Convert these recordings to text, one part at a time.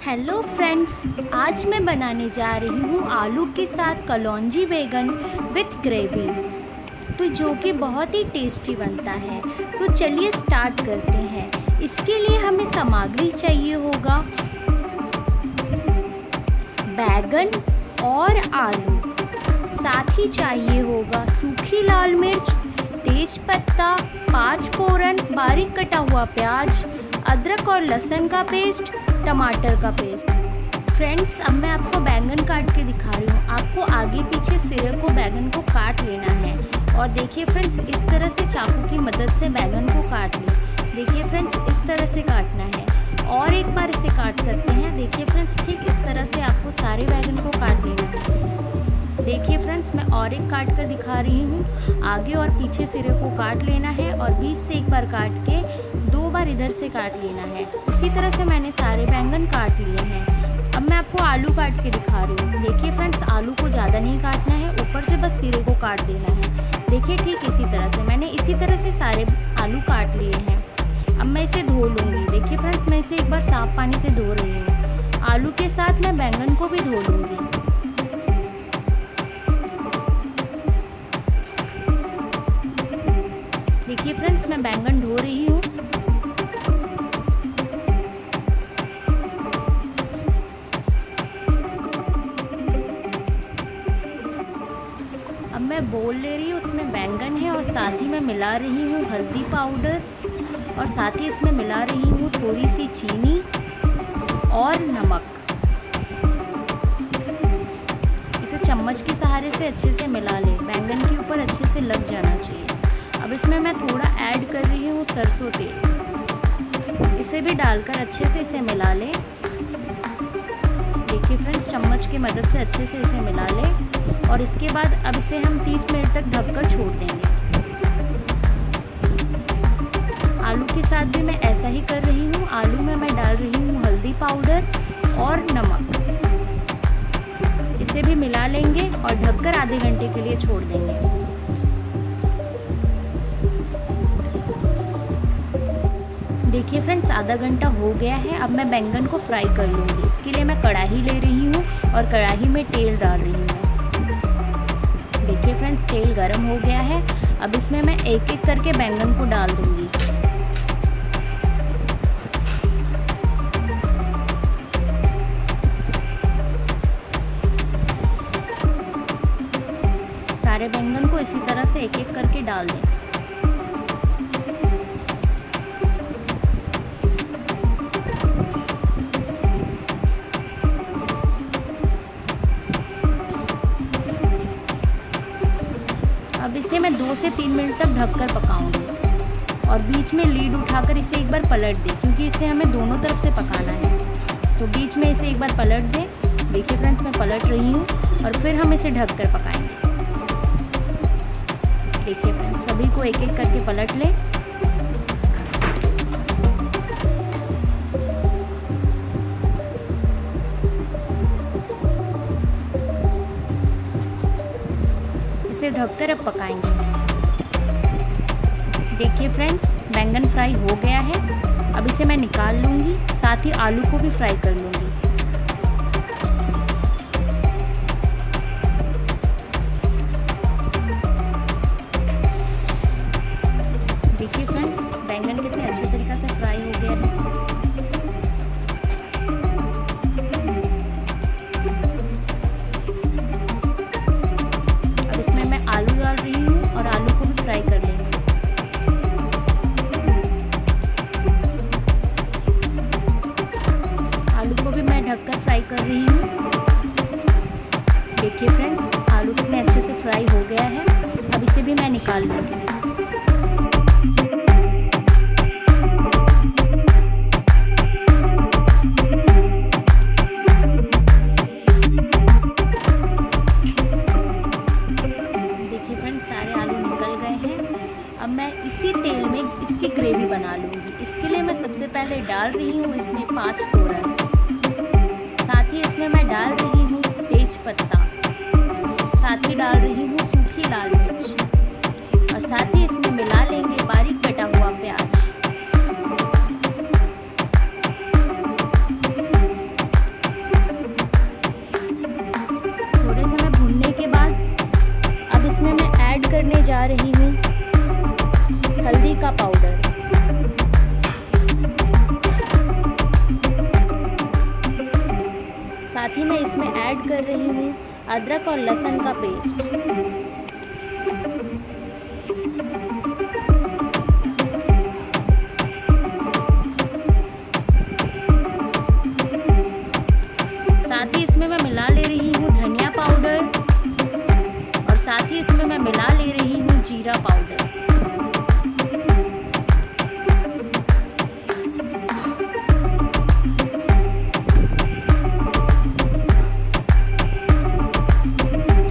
Hello friends, आज मैं बनाने जा रही हूँ आलू के साथ कलौंजी बैगन विथ ग्रेवी, तो जो कि बहुत ही टेस्टी बनता है। तो चलिए स्टार्ट करते हैं। इसके लिए हमें सामग्री चाहिए होगा बैगन और आलू, साथ ही चाहिए होगा सूखी लाल मिर्च, तेज पत्ता, 5 फ़ोरन, बारीक कटा हुआ प्याज, अदरक और लहसुन का पेस्ट, टमाटर का पेस्ट। फ्रेंड्स, अब मैं आपको बैंगन काट के दिखा रही हूँ। आपको आगे पीछे सिरे को बैगन को काट लेना है। और देखिए फ्रेंड्स, इस तरह से चाकू की मदद से बैगन को काट लें। देखिए फ्रेंड्स, इस तरह से काटना है और एक बार इसे काट सकते हैं। देखिए फ्रेंड्स, ठीक इस तरह से आपको सारे बैगन को काट लेना है। देखिए फ्रेंड्स, मैं और एक काट कर दिखा रही हूँ। आगे और पीछे सिरे को काट लेना है और बीच से एक बार काट के 2 बार इधर से काट लेना है। इसी तरह से मैंने सारे बैंगन काट लिए हैं। अब मैं आपको आलू काट के दिखा रही हूँ। देखिए फ्रेंड्स, आलू को ज़्यादा नहीं काटना है, ऊपर से बस सिरे को काट देना है। देखिए ठीक इसी तरह से मैंने इसी तरह से सारे आलू काट लिए हैं। अब मैं इसे धो लूँगी। देखिए फ्रेंड्स, मैं इसे एक बार साफ़ पानी से धो रही हूँ। आलू के साथ मैं बैंगन को भी धो लूँगी। देखिए फ्रेंड्स, मैं बैंगन धो रही हूँ। अब मैं बोल ले रही हूँ, उसमें बैंगन है और साथ ही मैं मिला रही हूँ हल्दी पाउडर और साथ ही इसमें मिला रही हूँ थोड़ी सी चीनी और नमक। इसे चम्मच के सहारे से अच्छे से मिला लें। बैंगन के ऊपर अच्छे से लग जाना चाहिए। अब इसमें मैं थोड़ा ऐड कर रही हूँ सरसों तेल। इसे भी डालकर अच्छे से इसे मिला लें। देखिए फ्रेंड्स, चम्मच की मदद से अच्छे से इसे मिला लें और इसके बाद अब इसे हम 30 मिनट तक ढककर छोड़ देंगे। आलू के साथ भी मैं ऐसा ही कर रही हूँ। आलू में मैं डाल रही हूँ हल्दी पाउडर और नमक। इसे भी मिला लेंगे और ढककर आधे घंटे के लिए छोड़ देंगे। देखिए फ्रेंड्स, आधा घंटा हो गया है। अब मैं बैंगन को फ्राई कर लूँगी। इसके लिए मैं कढ़ाई ले रही हूँ और कढ़ाई में तेल डाल रही हूँ। देखिए फ्रेंड्स, तेल गरम हो गया है। अब इसमें मैं एक एक करके बैंगन को डाल दूँगी। सारे बैंगन को इसी तरह से एक एक करके डाल दें। अब इसे मैं 2 से 3 मिनट तक ढककर पकाऊंगी और बीच में लीड उठाकर इसे एक बार पलट दें, क्योंकि इसे हमें दोनों तरफ से पकाना है। तो बीच में इसे एक बार पलट दें। देखिए फ्रेंड्स, मैं पलट रही हूँ और फिर हम इसे ढककर पकाएंगे। देखिए फ्रेंड्स, सभी को एक एक करके पलट लें। इसे ढककर अब पकाएंगे। देखिए फ्रेंड्स, बैंगन फ्राई हो गया है। अब इसे मैं निकाल लूँगी, साथ ही आलू को भी फ्राई कर लूँगी। देखिए फ्रेंड्स, बैंगन कितने अच्छे तरीके से फ्राई हो गया है। अब इसमें मैं आलू डाल रही हूँ और आलू को भी फ्राई कर लेंगे। आलू को भी मैं ढककर फ्राई कर रही हूँ। देखिए फ्रेंड्स, आलू कितने अच्छे से फ्राई हो गया है। अब इसे भी मैं निकाल लूँगी। सारे आलू निकल गए हैं। अब मैं इसी तेल में इसकी ग्रेवी बना लूँगी। इसके लिए मैं सबसे पहले डाल रही हूँ इसमें 5 फ़ोरन, साथ ही इसमें मैं डाल रही हूँ तेज पत्ता, साथ ही डाल रही हूँ सूखी लाल मिर्च और साथ ही इसमें मिला लेंगे बारीक कटा हुआ प्याज। साथ ही मैं इसमें ऐड कर रही हूँ अदरक और लहसुन का पेस्ट। साथ ही इसमें मैं मिला ले रही हूँ धनिया पाउडर और साथ ही इसमें मैं मिला ले रही हूँ जीरा पाउडर।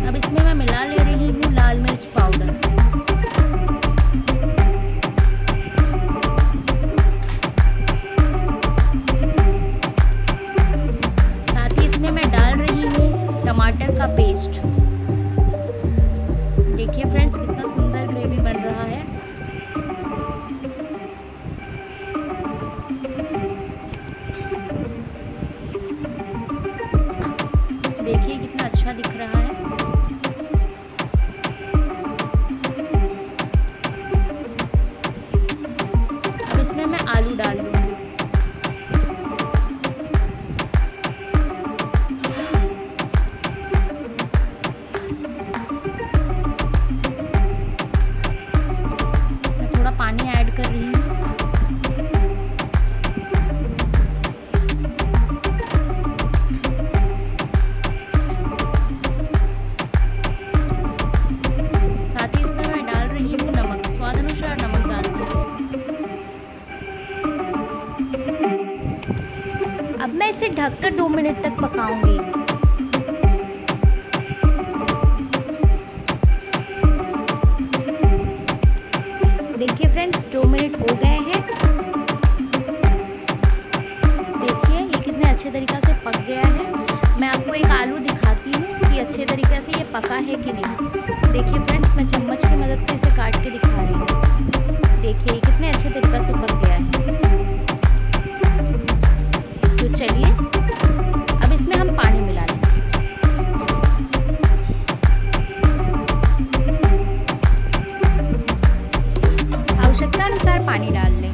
अब इसमें मैं मिला ले रही हूँ लाल मिर्च पाउडर। टमाटर का पेस्ट। देखिए फ्रेंड्स कितना सुंदर ग्रेवी बन रहा है। देखिए कितना अच्छा दिख रहा है। अब इसमें मैं आलू डाल दूंगी। पानी ऐड कर रही हूँ। साथ ही इसमें मैं डाल रही हूँ नमक, स्वाद अनुसार नमक डाल रही हूँ। अब मैं इसे ढककर 2 मिनट तक पकाऊंगी। देखिए फ्रेंड्स 2 मिनट हो गए हैं। देखिए ये कितने अच्छे तरीक़े से पक गया है। मैं आपको एक आलू दिखाती हूँ कि अच्छे तरीके से ये पका है कि नहीं। देखिए फ्रेंड्स मैं चम्मच की मदद से इसे काट के दिखा रही हूँ। देखिए ये कितने अच्छे तरीके से पक गया है। तो चलिए अब इसमें हम पानी मिला लेंगे। आवश्यकता अनुसार पानी डाल लें।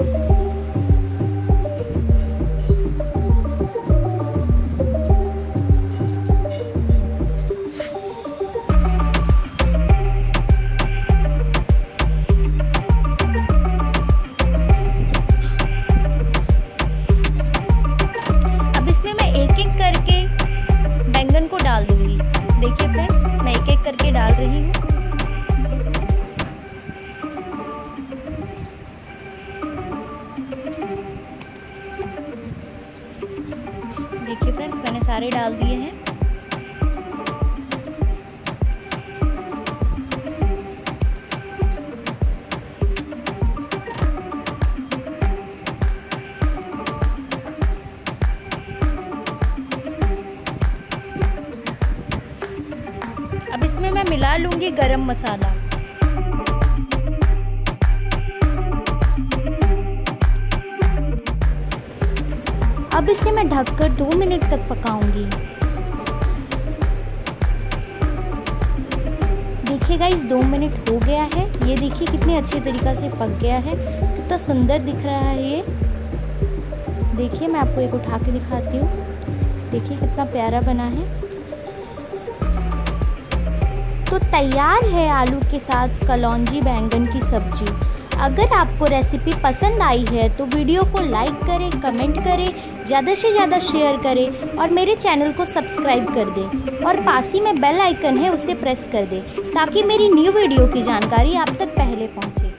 अब इसमें मैं एक-एक करके बैंगन को डाल दूंगी। देखिए फ्रेंड्स मैं एक-एक करके डाल रही हूँ। देखिए फ्रेंड्स मैंने सारे डाल दिए हैं। अब इसमें मैं मिला लूंगी गरम मसाला। अब इसे मैं ढककर 2 मिनट तक पकाऊंगी। देखिए गाइस 2 मिनट हो गया है। ये देखिए कितने अच्छे तरीक़े से पक गया है। कितना सुंदर दिख रहा है ये। देखिए मैं आपको एक उठा के दिखाती हूँ। देखिए कितना प्यारा बना है। तो तैयार है आलू के साथ कलौंजी बैंगन की सब्जी। अगर आपको रेसिपी पसंद आई है तो वीडियो को लाइक करें, कमेंट करें, ज़्यादा से ज़्यादा शेयर करें और मेरे चैनल को सब्सक्राइब कर दें और पास ही में बेल आइकन है उसे प्रेस कर दें ताकि मेरी न्यू वीडियो की जानकारी आप तक पहले पहुंचे।